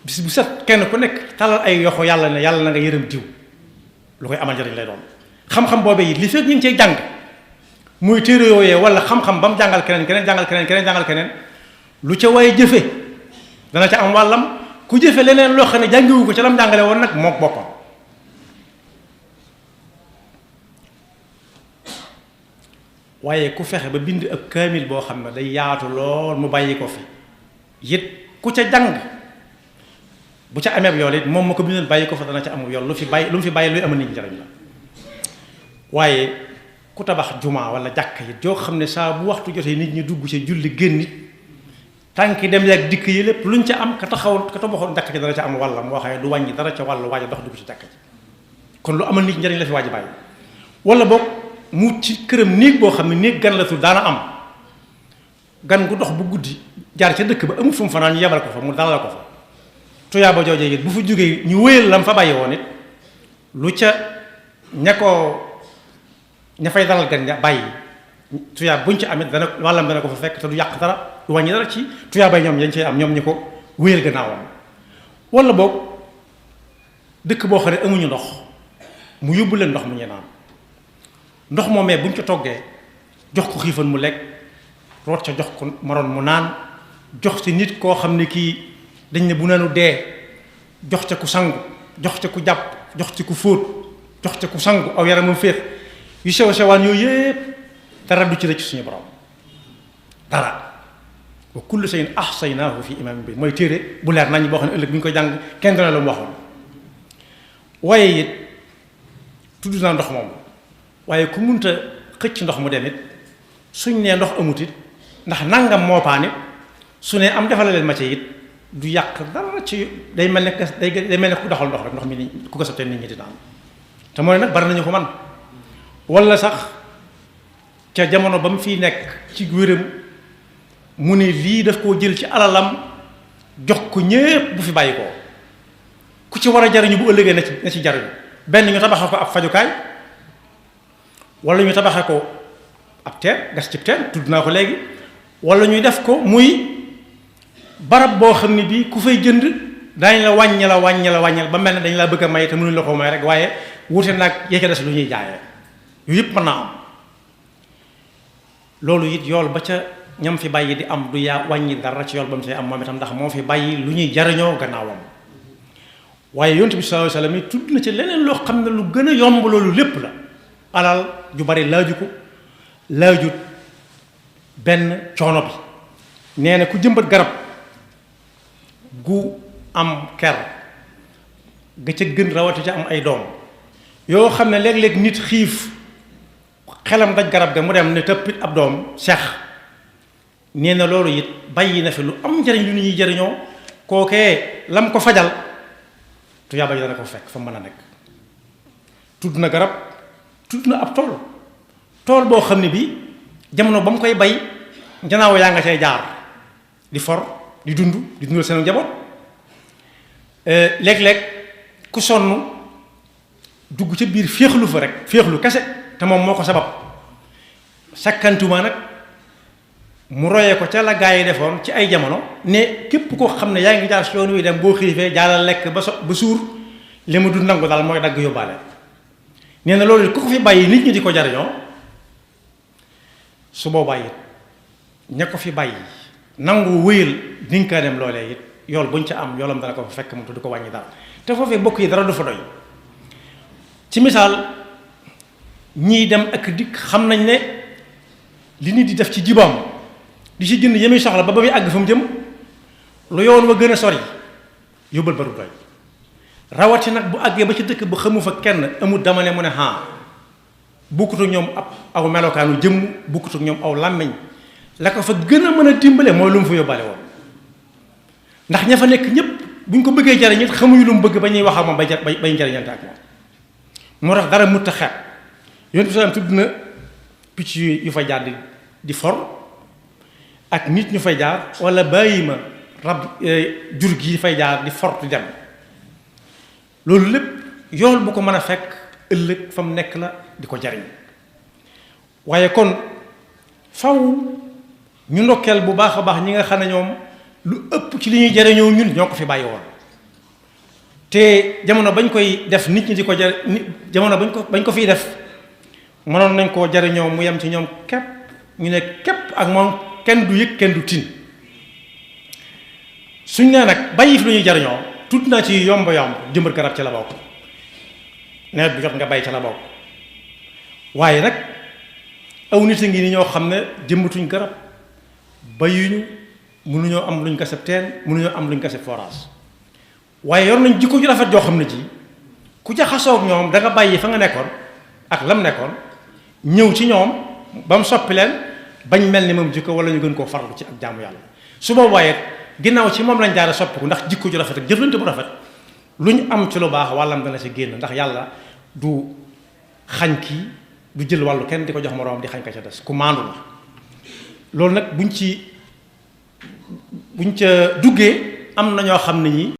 bis bu set kenn ku nekk talal ay yoxo yàlla ne yàlla na nga yërëm diw lu koy amal njëriñ lay doon xam-xam boobee it li fekk ñu ngi cay jàng muy téere yooyee wala xam-xam ba mu jàngal keneen jàngal keneen lu ca waaye jëfe dana ca am wàllam ku jëfe leneen loo xam ne jàngiwu ko ca lam jàngale woon nag mook boppam waaye ku fexe ba bind ab kaamil boo xam ne day yaatu lool mu bàyyi ko fi it ku ca jàng bu ca amee yool it moom ma ko bindoon bàyyi ko fa dana ca amul yool lu mu fi bàyyi luy amal nit njariñ la waaye ku tabax jumaa wala jàkk yi joo xam ne saa bu waxtu jotee nit ñi dugg ca julli génn nit tànki dem yaag dikk yi lépp luñ ca am ka tabaxoon jàkk ci dana ca am wàllam moo xam ne du wàññi dara ca wàllu waaja dox dugg ci jàkk ci kon lu amal nit njariñ la fi waaji bàyyi wala boog mu ci këram néeg boo xam ne néeg gan la tu daana am gan gu dox bu guddi jaar ca dëkk ba amul fu mu fanaan ñu yebal ko fa mu dalal ko fa tuyaaba joojee it bu fa jógee ñu wéyal lam fa bàyyi woon it lu ca ña fay dalal gan nga bàyyi tuyaab buñ ci amit dana wàllam dana ko fa fekk te du yàq dara du wàññi dara ci tuyaabay ñoom yañ cey am ñoom ñi ko wéyal gannaawam wala boog dëkk boo xam ne amuñu ndox mu yóbbu leen ndox mu ñu naan ndox moomee buñ ko toggee jox ko xiifan mu lekk root ca jox ko moroon mu naan jox ci nit koo xam ne kii dañ ne bu nanu dee jox ca ku sangu jox ca ku jàpp jox ci ku fóot jox ca ku sangu aw yaramam féex yu sew sewaan yooyu yépp dara du ci rëcc suñu borom dara wa kullu shay'in ahsaynaahu fi imaamin bi mooy téere bu leer nañ boo xam ne ëllëg bu ñu koy jàng kenn dana la mu waxoon waaye it tudd naa ndox moom waaye ku munta xëcc ndox mu dem it suñ nee ndox amut it ndax nangam moo paan it su ne am defal leen ma ci it du yàq dara ci day mel ne day mel ne ku doxal ndox rek ndox mi ni ku ko sottee nit ñi di naan te mooy nag bari nañu ko man wala sax ca jamono ba mu fiy nekk ci wéram mu ne lii daf koo jël ci alalam jox ko ñépp bu fi bàyyi ko ku ci war a jariñu bu ëllëgee na ci jariñu benn ñu tabaxe ko ab fajukaay wala ñu tabaxe ko ab teen gas ci teen tudd naa ko léegi wala ñuy def ko muy barab boo xam ne bii ku fay jënd dañ la wàññi ba mel ne dañ la bëgg a may te mënuñ la ko may rek waaye wute nag yeke des lu ñuy jaayee yu yëpp mën naa am loolu it yool ba ca ñam fi bàyyi di am du yaa wàññi dara ci yool ba mu see am moom itam ndax moo fi bàyyi lu ñuy jariñoo gannaawam waaye yonent bi sallallahu alayhi wasallam tudd na ci leneen loo xam ne lu gën a yomb loolu lépp la alal ju bari laaju ko laajut benn coono bi nee na ku jëmbat garab gu am ker ga ca gën rawati ca am ay doom yoo xam ne léeg-léeg nit xiif xelam daj garab ga mu dem ne tëppit ab doom seex nee na loolu it bàyyi na fi lu am njariñ lu nit ñuy jariñoo kookee lam ko fajal tu yàbba ji dana ko fekk fa mën a nekk tudd na garab tudd na ab tool boo xam ne bi jamono ba mu koy bay njanaaw yaa nga cay jaar di for di dundal seen njaboot léeg-léeg ku sonn dugg ca biir féexlu fa rek féexlu kese te moom moo ko sabab sakkantuma nag mu royee ko ca la gaa yi defoon ci ay jamono ne képp koo xam ne yaa ngi jaar si yoon wi dem boo xiifee jaalal lekk ba suur li ma du nangu daal mooy dagg yóbbaale nee na loolu ku ko fi bàyyi nit ñi di ko jariñoo su boobaa it ña ko fi bàyyi nangu wéyal dinkaaneem loolee it yool buñ ca am yoolam dana ko fa fekk moom te du ko wàññi dara te foofee bokk yi dara du fa doy ci misaal ñiy dem ak dikk xam nañ ne li nit di def ci jibaam di ci jënd yemi soxla ba muy àgg fa mu jëm lu yoon wa gën a sori yóbbal baru doy rawati nag bu àggee ba ci dëkk ba xamu fa kenn amul dama ne mu ne bukkut ak ñoom aw melokaanu jëmm bukkut ak ñoom aw làmmiñ la ko fa gën a mën a dimbale mooy lu mu fa yóbbaale woon ndax ña fa nekk ñépp buñ ko bëggee jariñ it xamuñu lu mu bëgg ba ñuy wax ak moom bay njariñante ak moom moo tax dara mutta xeet yonent bi salaam tudd na picc yu fa jaar di for ak nit ñu fay jaar wala bàyyi ma rab jur gi fay jaar di for di dem loolu lépp yool bu ko mën a fekk ëllëg fa mu nekk la di ko jariñ waaye kon faw ñu ndokkeel bu baax a baax ñi nga xam ne ñoom lu ëpp ci li ñuy jariñoo ñun ñoo ko fi bàyyi woon te jamono bañ koy def nit ñi di ko jar jamono bañ ko fiy def mënoon nañ koo jariñoo mu yem ci ñoom képp ñu ne képp ak moom kenn du yëg kenn du tin suñ nee nag bàyyi fi lu ñuy jariñoo tudd naa ci yomb jëmbat garab ci la bokk nawet bi jot nga bay ca la bokk waaye nag aw nit a ngi ni ñoo xam ne jëmbatuñ garab bayuñu mënuñoo am luñ gaseb teen mënuñoo am luñ gaseb forage waaye yor nañ jikko ju rafet joo xam ne ji ku jaxasoo ak ñoom da nga bàyyi fa nga nekkoon ak lam nekkoon ñëw ci ñoom ba mu soppi leen bañ mel ni moom jikko wala ñu gën koo farlu ci ak jaamu yàlla su boobu waaye ginnaaw ci moom lañ jaare soppiku ndax jikko ju rafet ak jëflante bu rafet lu ñu am ci lu baax wàllam dana ci génn ndax yàlla du xañ kii du jël wàllu kenn di ko jox moroom di xañ ka ca des ku maandu la loolu nag buñ ca duggee am na ñoo xam ne ñi